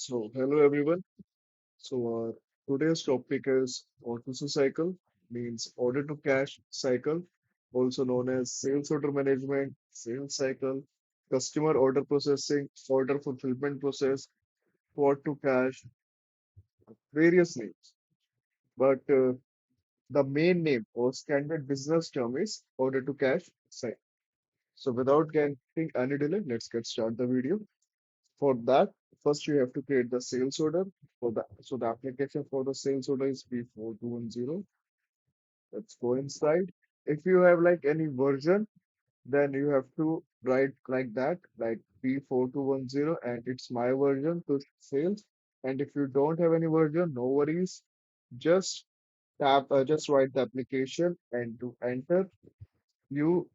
Hello everyone. Today's topic is O2C cycle, means order to cash cycle, also known as sales order management, sales cycle, customer order processing, order fulfillment process, quote to cash, various names. But the main name or standard business term is order to cash cycle. So, without getting any delay, let's get start the video. For that, first you have to create the sales order for the the application for the sales order is P4210. Let's go inside. If you have like any version, then you have to write like that, like P4210, and it's my version to sales. And if you don't have any version, no worries. Just just write the application and to enter. You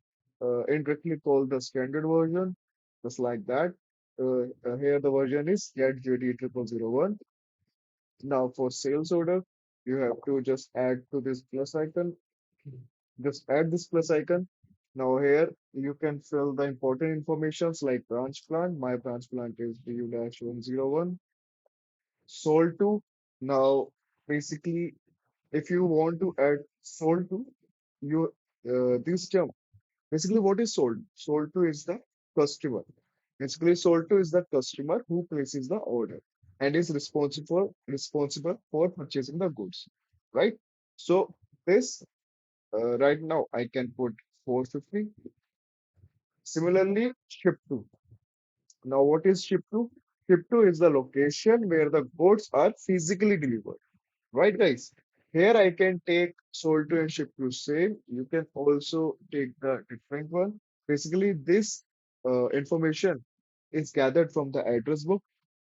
indirectly call the standard version, just like that. Here the version is get JD 0001. Now for sales order, you have to just add to this plus icon. Just add this plus icon. Now here you can fill the important informations like branch plan. My branch plan is BU-101. Sold to. Now basically, if you want to add sold to, you this term. Basically, what is sold? Sold to is the customer. Basically, sold to is the customer who places the order and is responsible for purchasing the goods, right? So this right now I can put 450. Similarly, ship to. Now, what is ship to? Ship to is the location where the goods are physically delivered. Right, guys? Here I can take sold to and ship to same. You can also take the different one. Basically, this information is gathered from the address book.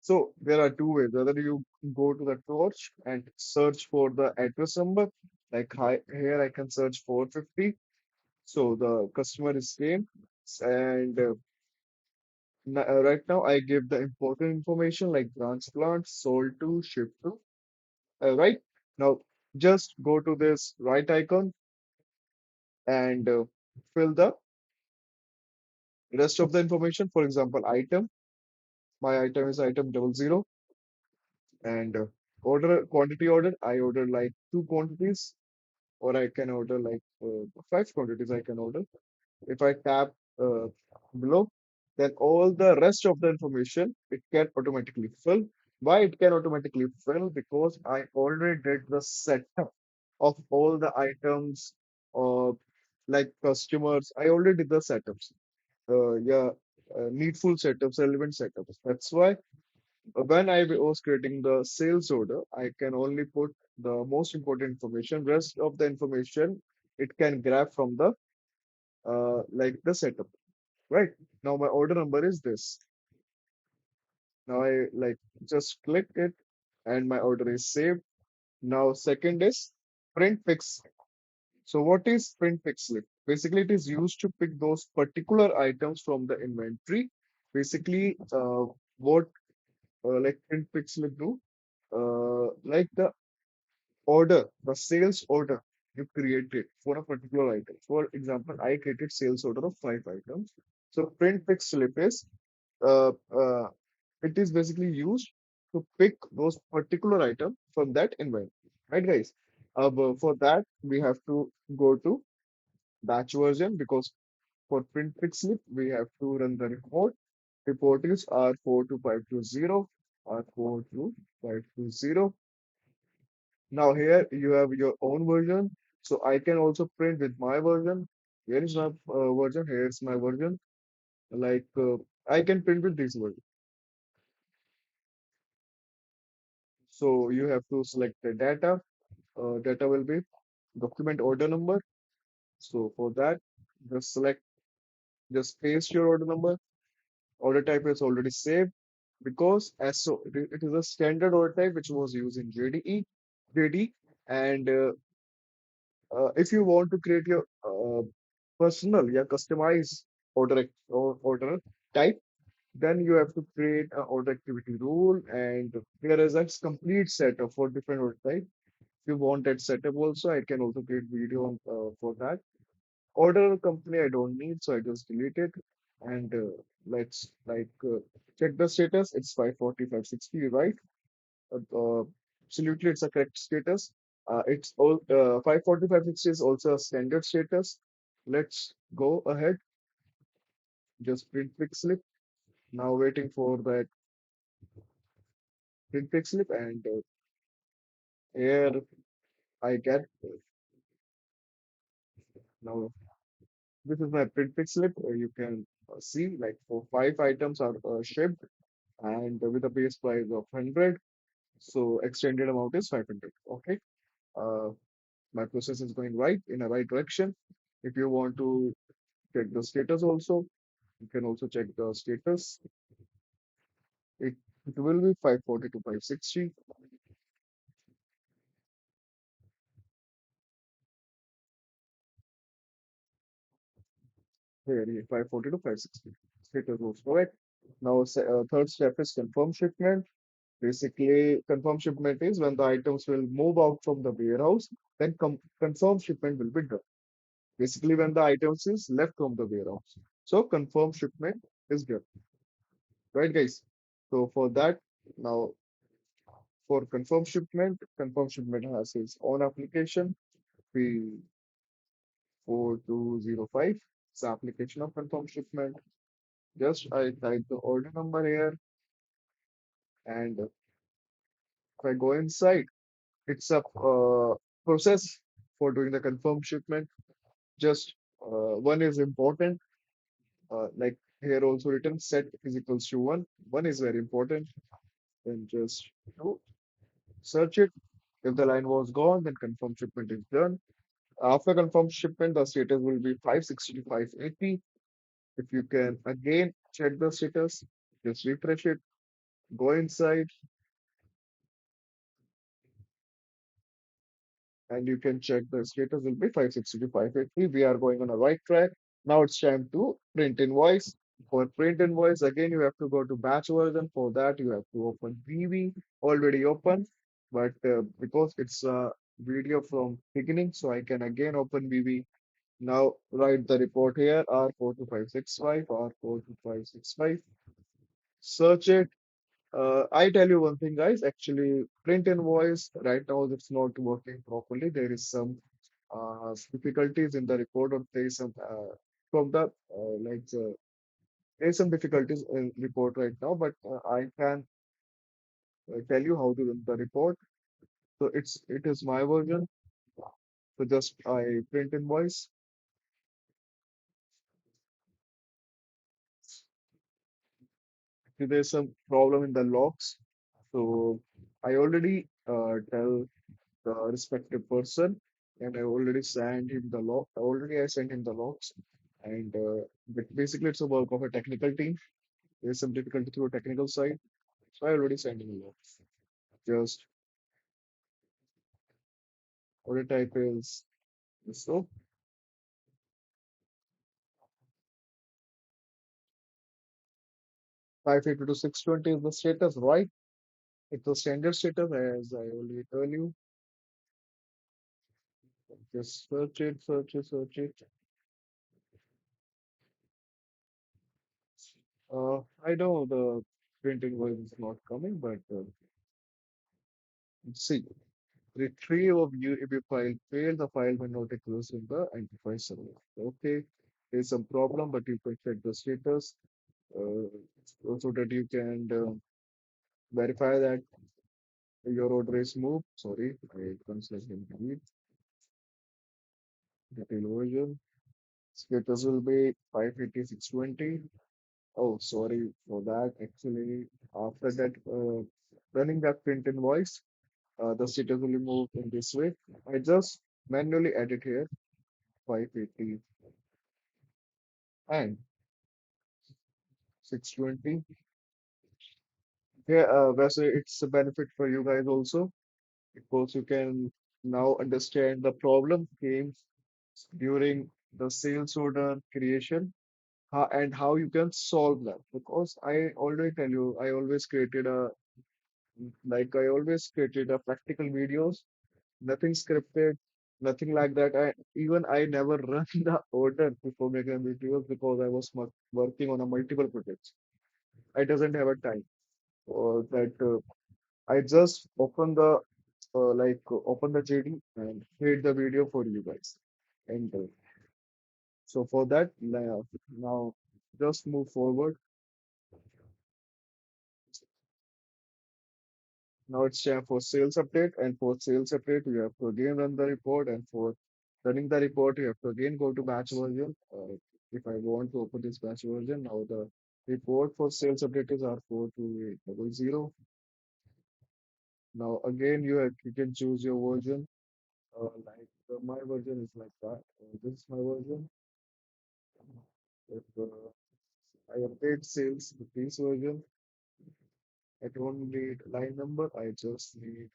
So there are two ways. Whether you go to the torch and search for the address number, like here I can search 450. So the customer is same. And right now I give the important information like branch plant, sold to, ship to. Right now, just go to this right icon and fill the rest of the information. For example, item. My item is item 00 and order quantity order. I order like two quantities, or I can order like five quantities. I can order. If I tap uh, below, then all the rest of the information it can automatically fill. Why it can automatically fill? Because I already did the setup of all the items or like customers. I already did the setups. Yeah, needful setups, relevant setups. That's why when I was creating the sales order, I can only put the most important information. Rest of the information it can grab from the like the setup. Right. Now my order number is this. Now I like just click it and my order is saved. Now second is print fix. So what is print pick slip? Basically, it is used to pick those particular items from the inventory. Basically, what like print pick slip do? Like the order, the sales order you created for a particular item. For example, I created sales order of five items. So print pick slip is uh, uh, it is basically used to pick those particular item from that inventory, right, guys? But for that, we have to go to batch version because for print pick slip, we have to run the report. Report is R42520, R42520. Now here you have your own version. So I can also print with my version. Here is my version. Here is my version. Like I can print with this version. So you have to select the data. Data will be document order number. So for that, just select, just paste your order number. Order type is already saved because as so it is a standard order type which was used in JD, and if you want to create your personal, yeah, customized order type, then you have to create an order activity rule, and there is a complete setup for different order type. If you want that setup also, I can also create video for that. Order company I don't need, so I just delete it. And let's check the status. It's 540, 560, right? Absolutely, it's a correct status. It's all 540, 560 is also a standard status. Let's go ahead. Just print quick slip. Now waiting for that print quick slip, and here I get now. This is my print quick slip. You can see like for 5 items are shipped and with a base price of 100. So extended amount is 500. Okay. Uh, my process is going right in a right direction. If you want to check the status also, you can also check the status. It will be 540 to 560. Here, 540 to 560. Status was correct. Now, third step is confirm shipment. Basically, confirm shipment is when the items will move out from the warehouse, then confirm shipment will be done. Basically, when the items is left from the warehouse. So, confirm shipment is done. Right, guys? So, for that, now for confirm shipment has its own application. P4205. It's the application of confirm shipment. Just I type the order number here, and if I go inside, it's a process for doing the confirm shipment. Just one is important, like here also written set is equals to one. One is very important. Then just do search it. If the line was gone, then confirm shipment is done. After confirm shipment, the status will be 560 to 580. If you can again check the status, just refresh it, go inside, and you can check the status will be 560 to 580. We are going on a right track. Now it's time to print invoice. For print invoice, again, you have to go to batch version. For that, you have to open VV, already open, but because it's a video from beginning, so I can again open VV. Now write the report here, R42565, R42565. Search it. I tell you one thing, guys. Actually, print invoice right now it's not working properly. There is some difficulties in the report, or there is some from the there is some difficulties in report right now. But I can tell you how to run the report. So it is my version. So just I print invoice. See, there's some problem in the logs. So I already tell the respective person, and I already sent him the log. Already I sent him the logs, and but basically it's a work of a technical team. There's some difficulty through a technical side, so I already sent him the logs. Just order type is so 580 to 620 is the status, right? It's the standard status as I already told you. Just search it, search it, search it. I know the printing voice is not coming, but let's see. Retrieve of UEB file failed. The file may not exist in the enterprise server. Okay, there's some problem, but you can check the status uh, so that you can verify that your order is moved. Sorry, I translate and delete detail version. Status will be 58620. Oh, sorry for that. Actually, after that, running that print invoice, the status will be moved in this way. I just manually edit here 580 and 620. Yeah, Vasa, it's a benefit for you guys also because you can now understand the problem came during the sales order creation, and how you can solve that. Because I already tell you, I always created a practical videos, nothing scripted, Nothing like that. I never run the order before making a videos because I was working on a multiple projects. I doesn't have a time or that. I just open the JD and create the video for you guys. And so for that, now just move forward. Now it's time for sales update, and for sales update, you have to again run the report, and for running the report, you have to again go to batch version. If I want to open this batch version, now the report for sales update is R42800. Now again, you can choose your version. My version is like that. This is my version. If I update sales with this version, I don't need line number. I just need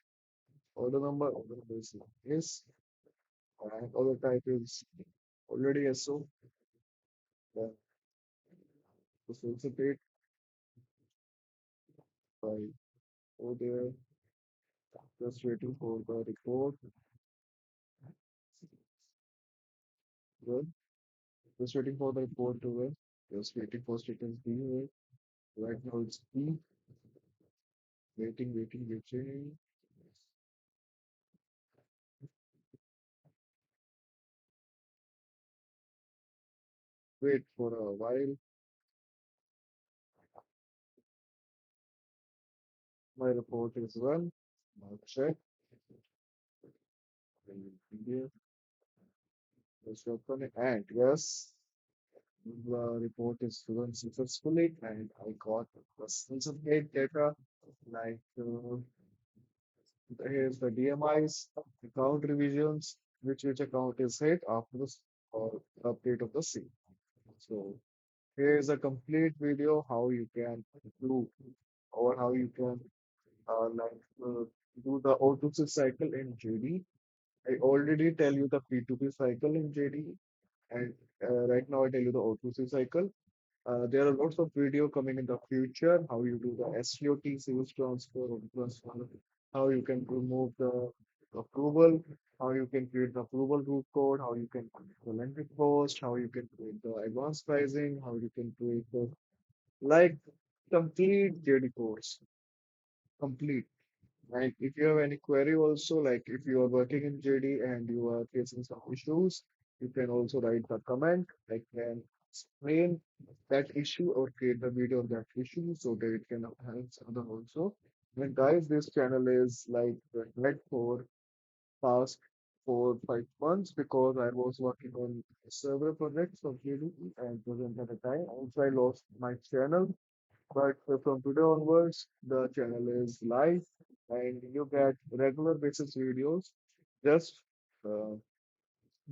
order number. Order number is like this. And other type is already SO. Then the solicit by over there, just waiting for the report. Good. Just waiting for the report to run. Just waiting for status B. Right now it's B. Waiting. Wait for a while. My report is run. Now check. Here, just open it. And yes, the report is run successfully. And I got the certificate data like here's the DMIs, account revisions, which account is hit after the or update of the same. So here is a complete video how you can do or how you can do the O2C cycle in JD. I already tell you the P2P cycle in JD, and right now I tell you the O2C cycle. There are lots of video coming in the future, how you do the SCOT, sales transfer, or transfer, how you can remove the approval, how you can create the approval root code, how you can create the landed post, how you can create the advanced pricing, how you can create the like complete JD course, complete. And if you have any query also, like if you are working in JD and you are facing some issues, you can also write the comment. I can explain that issue or create the video of that issue so that it can help other also. And guys, this channel is like red for past 4 5 months because I was working on several projects of JD and wasn't at a time. Also, I lost my channel, but from today onwards, the channel is live and you get regular basis videos. Just uh,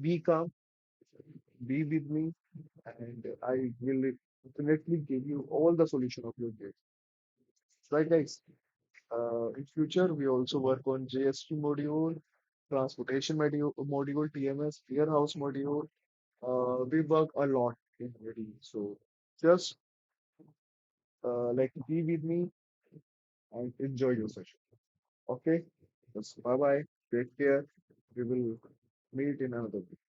be calm, be with me, and I will definitely give you all the solution of your case. Right, guys? In future, we also work on JST module, transportation module, TMS, warehouse module. We work a lot in ready. So just be with me and enjoy your session. Okay, bye bye. Take care. We will meet in another video.